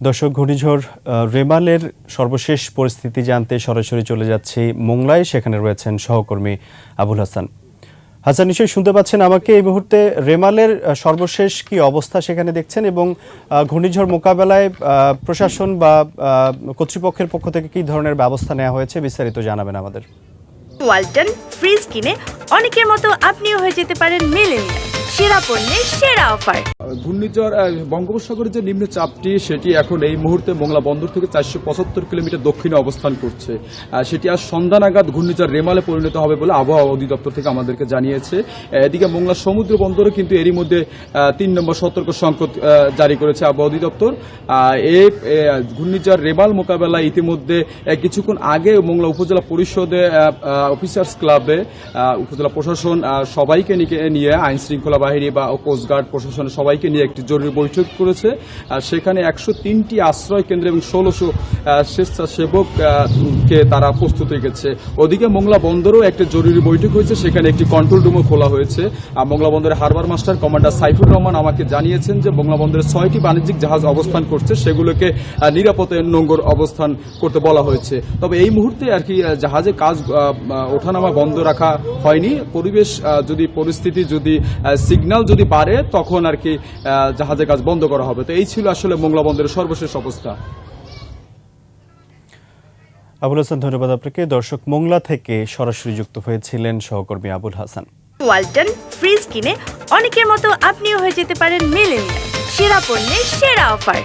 দর্শক, ঘূর্ণিঝড় রেমালের সর্বশেষ পরিস্থিতি জানতে সরাসরি চলে যাচ্ছি মোংলায়। সেখানে রয়েছেন সহকর্মী আবুল হাসান। হাসান, নিশ্চয়ই শুনতে পাচ্ছেন আমাকে। এই মুহূর্তে রেমালের সর্বশেষ কি অবস্থা সেখানে দেখছেন, এবং ঘূর্ণিঝড় মোকাবেলায় প্রশাসন বা কর্তৃপক্ষের পক্ষ থেকে কি ধরনের ব্যবস্থা নেওয়া হয়েছে, বিস্তারিত জানাবেন আমাদের। ওয়ালটন ফ্রিজ কিনে অনেকের মতো আপনিও হয়ে যেতে পারেন মিলেনিয়াল। সেরা পণ্যের সেরা অফার। ঘূর্ণিঝড় বঙ্গোপসাগরের যে নিম্নচাপটি সেটি এখন এই মুহূর্তে মোংলা বন্দর থেকে 475 কিলোমিটার দক্ষিণে অবস্থান করছে। সেটি আজ সন্ধ্যা নাগাদ ঘূর্ণিঝড় রেমালে পরিণত হবে বলে আবহাওয়া অধিদপ্তর থেকে আমাদেরকে জানিয়েছে। এদিকে মোংলা সমুদ্র বন্দরে কিন্তু এরই মধ্যে 3 নম্বর সতর্ক সংকেত জারি করেছে আবহাওয়া অধিদপ্তর। এই ঘূর্ণিঝড় রেমাল মোকাবেলায় ইতিমধ্যে কিছুক্ষণ আগে মোংলা উপজেলা পরিষদে অফিসার্স ক্লাবে উপজেলা প্রশাসন সবাইকে নিয়ে আইন শৃঙ্খলা বাহিনী বা কোস্টগার্ড প্রশাসন সবাইকে নিয়ে একটি জরুরি বৈঠক করেছে। সেখানে 103টি আশ্রয় কেন্দ্র এবং 1600 স্বেচ্ছাসেবককে তারা প্রস্তুত রেখেছে। ওদিকে মোংলা বন্দরেও একটি জরুরি বৈঠক হয়েছে, সেখানে একটি কন্ট্রোল রুমও খোলা হয়েছে। মোংলা বন্দরের harbour master commander Saifur Rahman আমাকে জানিয়েছেন যে মোংলা বন্দরে 6টি বাণিজ্যিক জাহাজ অবস্থান করছে, সেগুলোকে নিরাপদে নোঙ্গর অবস্থান করতে বলা হয়েছে। তবে এই মুহূর্তে আর কি জাহাজে কাজ ওঠানামা বন্ধ রাখা হয়নি। পরিবেশ যদি পরিস্থিতি যদি সিগন্যাল যদি পারে তখন আর কি জাহাজের কাজ বন্ধ করা হবে। তো এই ছিল আসলে মোংলা বন্দরের সর্বশেষ অবস্থা। আবুল হাসান, ধন্যবাদ আপনাকে। দর্শক, মোংলা থেকে সরাসরি যুক্ত হয়েছিলেন সহকর্মী আবুল হাসান। ওয়ালটন ফ্রিজ কিনে অনেকের মতো আপনিও হয়ে যেতে পারেন মিলেনিয়াল। সেরা পণ্যের সেরা অফার।